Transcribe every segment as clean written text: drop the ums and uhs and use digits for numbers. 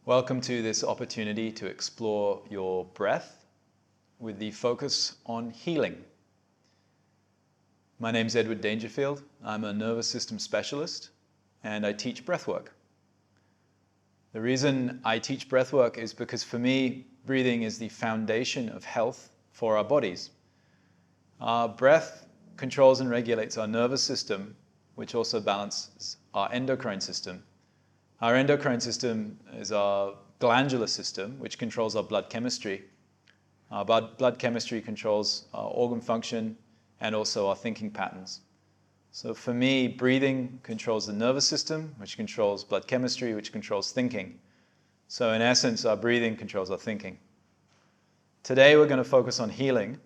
Welcome to this opportunity to explore your breath with the focus on healing. My name's Edward Dangerfield. I'm a nervous system specialist and I teach breathwork. The reason I teach breathwork is because for me, breathing is the foundation of health for our bodies. Our breath controls and regulates our nervous system, which also balances our endocrine system. Our endocrine system is our glandular system, which controls our blood chemistry. Our blood chemistry controls our organ function and also our thinking patterns. So for me, breathing controls the nervous system, which controls blood chemistry, which controls thinking. So in essence, our breathing controls our thinking. Today, we're going to focus on healing.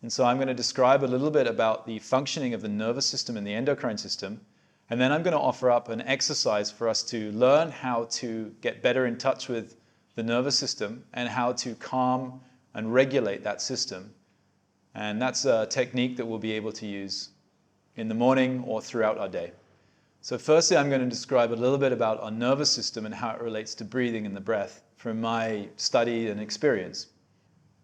And so I'm going to describe a little bit about the functioning of the nervous system and the endocrine system. And then I'm going to offer up an exercise for us to learn how to get better in touch with the nervous system and how to calm and regulate that system. And that's a technique that we'll be able to use in the morning or throughout our day. So firstly, I'm going to describe a little bit about our nervous system and how it relates to breathing and the breath from my study and experience.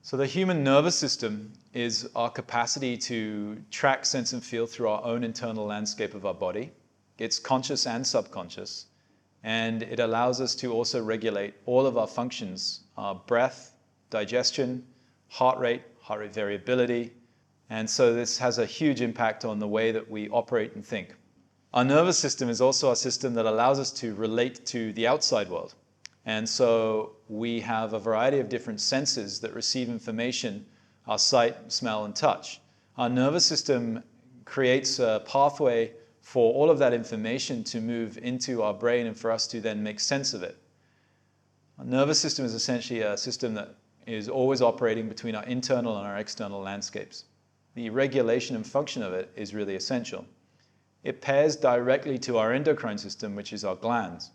So the human nervous system is our capacity to track, sense, and feel through our own internal landscape of our body. It's conscious and subconscious, and it allows us to also regulate all of our functions, our breath, digestion, heart rate variability, and so this has a huge impact on the way that we operate and think. Our nervous system is also a system that allows us to relate to the outside world, and so we have a variety of different senses that receive information, our sight, smell, and touch. Our nervous system creates a pathway for all of that information to move into our brain and for us to then make sense of it. Our nervous system is essentially a system that is always operating between our internal and our external landscapes. The regulation and function of it is really essential. It pairs directly to our endocrine system, which is our glands.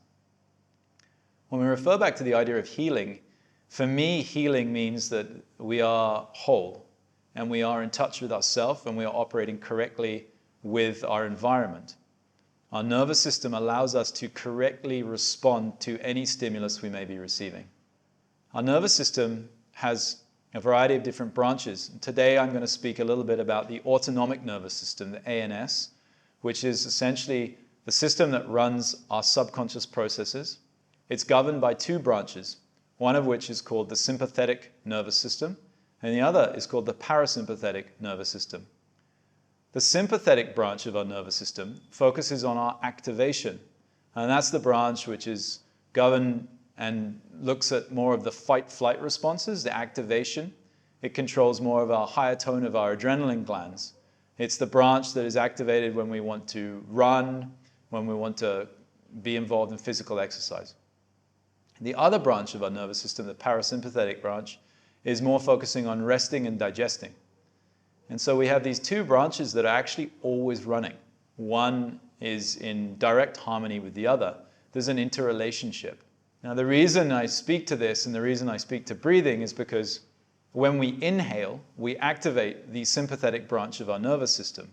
When we refer back to the idea of healing, for me, healing means that we are whole and we are in touch with ourselves and we are operating correctly with our environment. Our nervous system allows us to correctly respond to any stimulus we may be receiving. Our nervous system has a variety of different branches. Today I'm going to speak a little bit about the autonomic nervous system, the ANS, which is essentially the system that runs our subconscious processes. It's governed by two branches, one of which is called the sympathetic nervous system, and the other is called the parasympathetic nervous system. The sympathetic branch of our nervous system focuses on our activation, and that's the branch which is governed and looks at more of the fight-flight responses, the activation. It controls more of our higher tone of our adrenaline glands. It's the branch that is activated when we want to run, when we want to be involved in physical exercise. The other branch of our nervous system, the parasympathetic branch, is more focusing on resting and digesting. And so we have these two branches that are actually always running. One is in direct harmony with the other. There's an interrelationship. Now the reason I speak to this and the reason I speak to breathing is because when we inhale, we activate the sympathetic branch of our nervous system.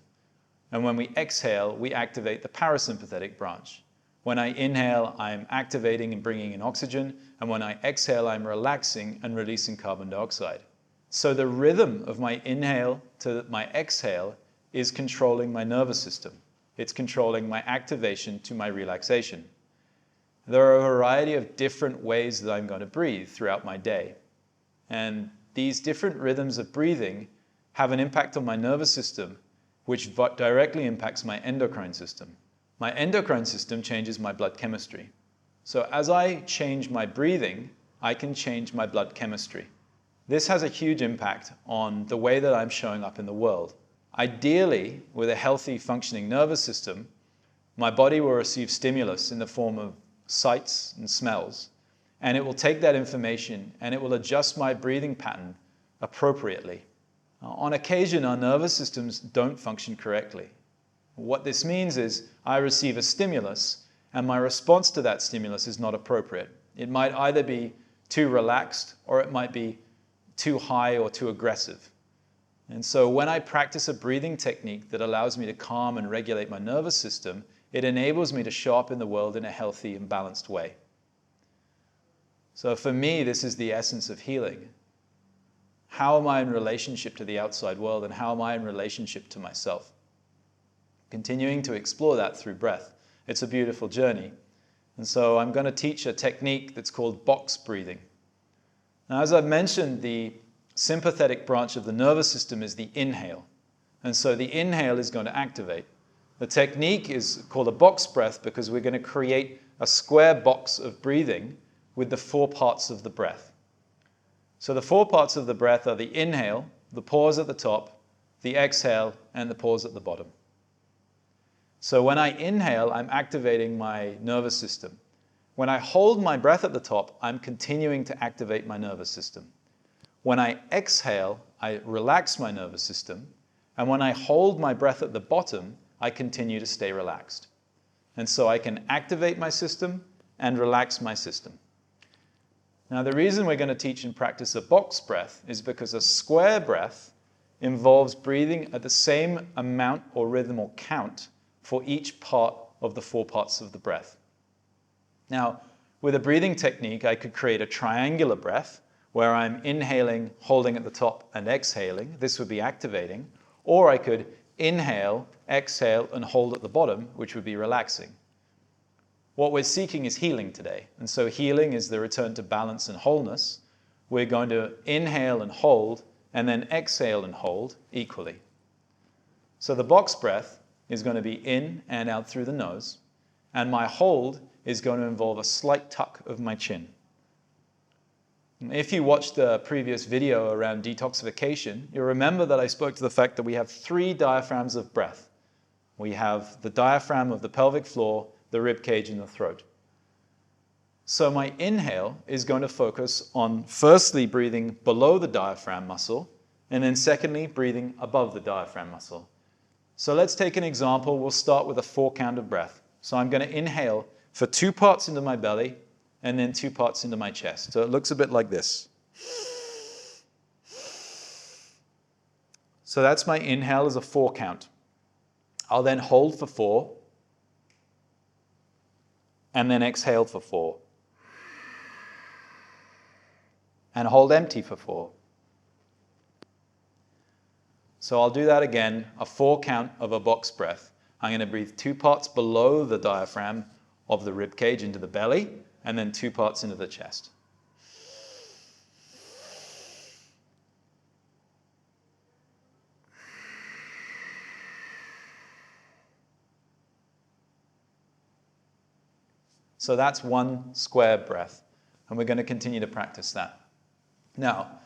And when we exhale, we activate the parasympathetic branch. When I inhale, I'm activating and bringing in oxygen. And when I exhale, I'm relaxing and releasing carbon dioxide. So the rhythm of my inhale to my exhale is controlling my nervous system. It's controlling my activation to my relaxation. There are a variety of different ways that I'm going to breathe throughout my day. And these different rhythms of breathing have an impact on my nervous system, which directly impacts my endocrine system. My endocrine system changes my blood chemistry. So as I change my breathing, I can change my blood chemistry. This has a huge impact on the way that I'm showing up in the world. Ideally, with a healthy functioning nervous system, my body will receive stimulus in the form of sights and smells, and it will take that information and it will adjust my breathing pattern appropriately. On occasion, our nervous systems don't function correctly. What this means is I receive a stimulus and my response to that stimulus is not appropriate. It might either be too relaxed or it might be too high or too aggressive. And so when I practice a breathing technique that allows me to calm and regulate my nervous system, it enables me to show up in the world in a healthy and balanced way. So for me, this is the essence of healing. How am I in relationship to the outside world, and how am I in relationship to myself? Continuing to explore that through breath. It's a beautiful journey. And so I'm going to teach a technique that's called box breathing. Now, as I've mentioned, the sympathetic branch of the nervous system is the inhale. And so the inhale is going to activate. The technique is called a box breath because we're going to create a square box of breathing with the 4 parts of the breath. So the 4 parts of the breath are the inhale, the pause at the top, the exhale, and the pause at the bottom. So when I inhale, I'm activating my nervous system. When I hold my breath at the top, I'm continuing to activate my nervous system. When I exhale, I relax my nervous system. And when I hold my breath at the bottom, I continue to stay relaxed. And so I can activate my system and relax my system. Now, the reason we're going to teach and practice a box breath is because a square breath involves breathing at the same amount or rhythm or count for each part of the 4 parts of the breath. Now, with a breathing technique, I could create a triangular breath where I'm inhaling, holding at the top, and exhaling. This would be activating. Or I could inhale, exhale, and hold at the bottom, which would be relaxing. What we're seeking is healing today. And so healing is the return to balance and wholeness. We're going to inhale and hold, and then exhale and hold equally. So the box breath is going to be in and out through the nose, and my hold is going to involve a slight tuck of my chin. If you watched the previous video around detoxification, you'll remember that I spoke to the fact that we have 3 diaphragms of breath. We have the diaphragm of the pelvic floor, the rib cage, and the throat. So my inhale is going to focus on firstly breathing below the diaphragm muscle, and then secondly breathing above the diaphragm muscle. So let's take an example. We'll start with a 4 count of breath. So I'm going to inhale for 2 parts into my belly, and then 2 parts into my chest. So it looks a bit like this. So that's my inhale as a 4 count. I'll then hold for 4, and then exhale for 4. And hold empty for 4. So I'll do that again, a 4 count of a box breath. I'm going to breathe 2 parts below the diaphragm of the rib cage into the belly, and then 2 parts into the chest. So that's 1 square breath, and we're going to continue to practice that. Now,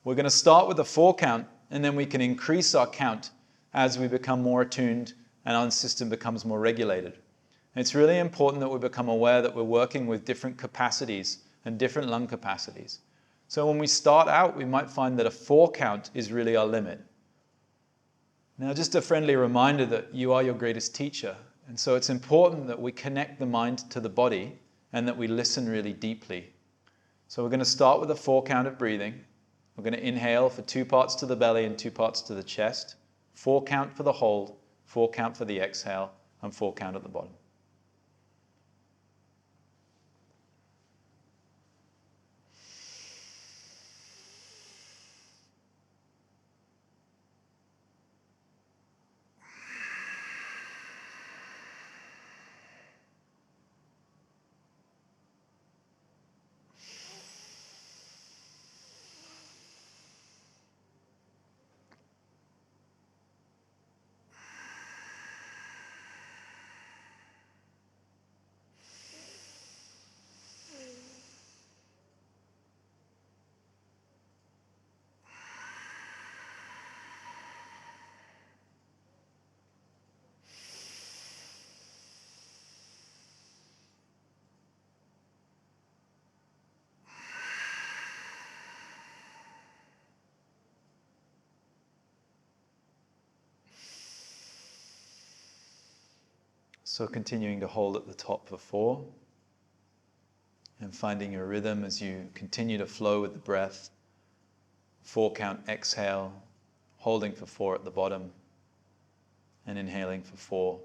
we're going to start with a 4 count, and then we can increase our count as we become more attuned and our system becomes more regulated. It's really important that we become aware that we're working with different capacities and different lung capacities. So when we start out, we might find that a 4 count is really our limit. Now, just a friendly reminder that you are your greatest teacher. And so it's important that we connect the mind to the body and that we listen really deeply. So we're going to start with a 4 count of breathing. We're going to inhale for 2 parts to the belly and 2 parts to the chest. 4 count for the hold, 4 count for the exhale, and 4 count at the bottom. So continuing to hold at the top for 4 and finding your rhythm as you continue to flow with the breath. 4 count exhale, holding for 4 at the bottom, and inhaling for 4,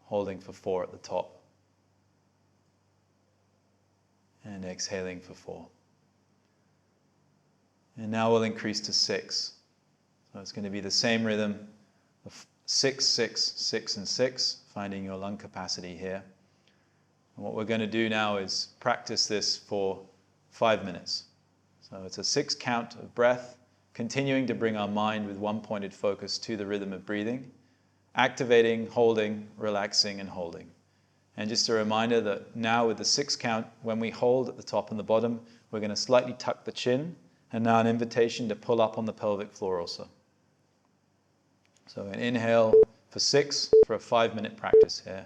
holding for 4 at the top, and exhaling for 4. And now we'll increase to 6. So it's going to be the same rhythm of 6, 6, 6, and 6, finding your lung capacity here. And what we're going to do now is practice this for 5 minutes. So it's a 6 count of breath, continuing to bring our mind with one-pointed focus to the rhythm of breathing, activating, holding, relaxing, and holding. And just a reminder that now with the 6 count, when we hold at the top and the bottom, we're going to slightly tuck the chin, and now an invitation to pull up on the pelvic floor also. So an inhale for 6 for a 5-minute practice here.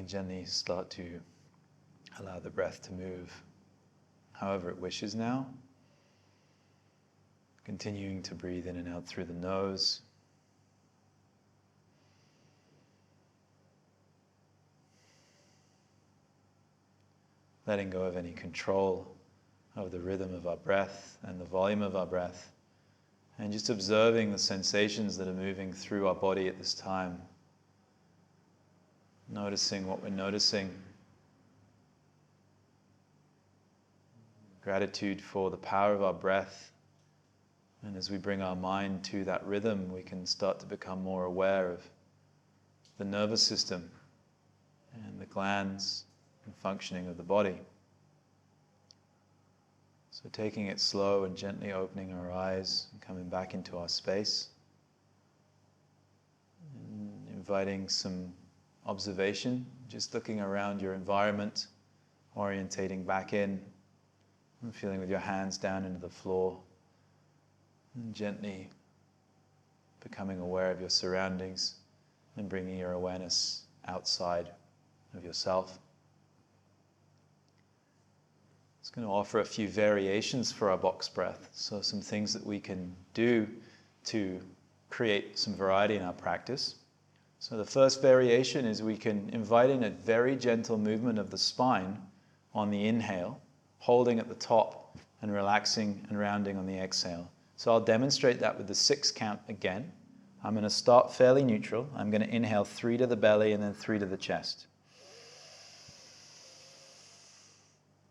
can gently start to allow the breath to move however it wishes now. Continuing to breathe in and out through the nose. Letting go of any control of the rhythm of our breath and the volume of our breath. And just observing the sensations that are moving through our body at this time. Noticing what we're noticing. Gratitude for the power of our breath. And as we bring our mind to that rhythm, we can start to become more aware of the nervous system and the glands and functioning of the body. So taking it slow and gently opening our eyes and coming back into our space. And inviting some observation, just looking around your environment, orientating back in, and feeling with your hands down into the floor. And gently becoming aware of your surroundings and bringing your awareness outside of yourself. It's going to offer a few variations for our box breath. So some things that we can do to create some variety in our practice. So the first variation is we can invite in a very gentle movement of the spine on the inhale, holding at the top and relaxing and rounding on the exhale. So I'll demonstrate that with the 6 count again. I'm going to start fairly neutral. I'm going to inhale 3 to the belly and then 3 to the chest.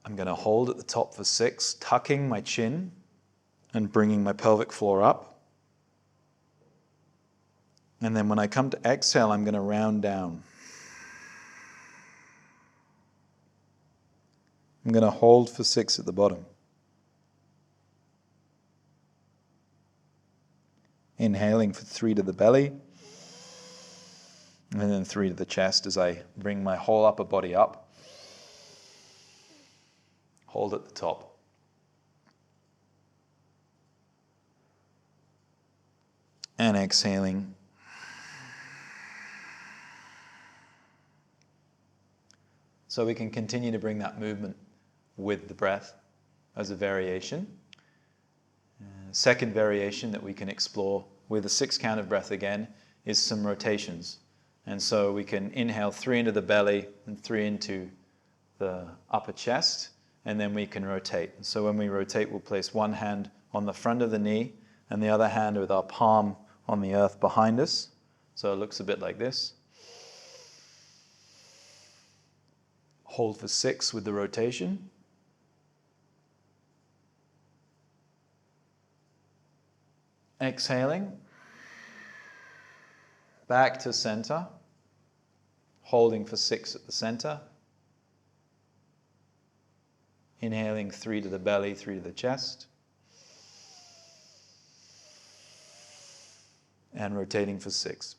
I'm going to hold at the top for 6, tucking my chin and bringing my pelvic floor up. And then when I come to exhale, I'm going to round down. I'm going to hold for 6 at the bottom. Inhaling for 3 to the belly, and then 3 to the chest as I bring my whole upper body up. Hold at the top. And exhaling. So we can continue to bring that movement with the breath as a variation. Second variation that we can explore with a 6 count of breath again is some rotations. And so we can inhale 3 into the belly and 3 into the upper chest, and then we can rotate. So when we rotate, we'll place one hand on the front of the knee and the other hand with our palm on the earth behind us. So it looks a bit like this. Hold for 6 with the rotation. Exhaling, back to center, holding for 6 at the center. Inhaling 3 to the belly, 3 to the chest. And rotating for 6.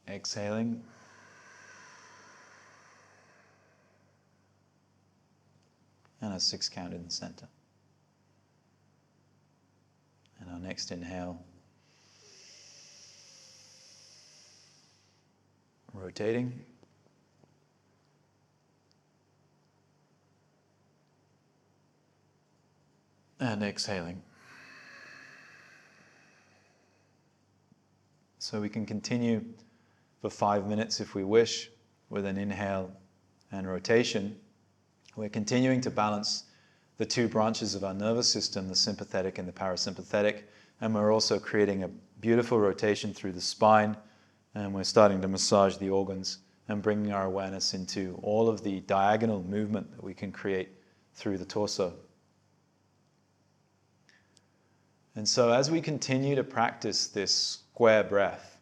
Exhaling. And a 6 count in the center. And our next inhale. Rotating. And exhaling. So we can continue for 5 minutes if we wish with an inhale and rotation. We're continuing to balance the 2 branches of our nervous system, the sympathetic and the parasympathetic, and we're also creating a beautiful rotation through the spine, and we're starting to massage the organs and bringing our awareness into all of the diagonal movement that we can create through the torso. And so as we continue to practice this square breath,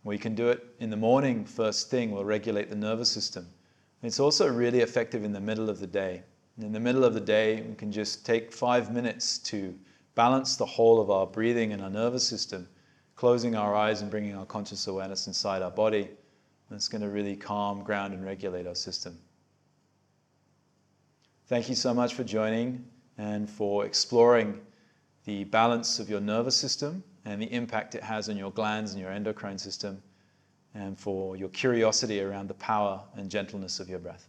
we can do it in the morning, first thing, we'll regulate the nervous system. It's also really effective in the middle of the day. In the middle of the day, we can just take 5 minutes to balance the whole of our breathing and our nervous system, closing our eyes and bringing our conscious awareness inside our body. That's going to really calm, ground, and regulate our system. Thank you so much for joining and for exploring the balance of your nervous system and the impact it has on your glands and your endocrine system, and for your curiosity around the power and gentleness of your breath.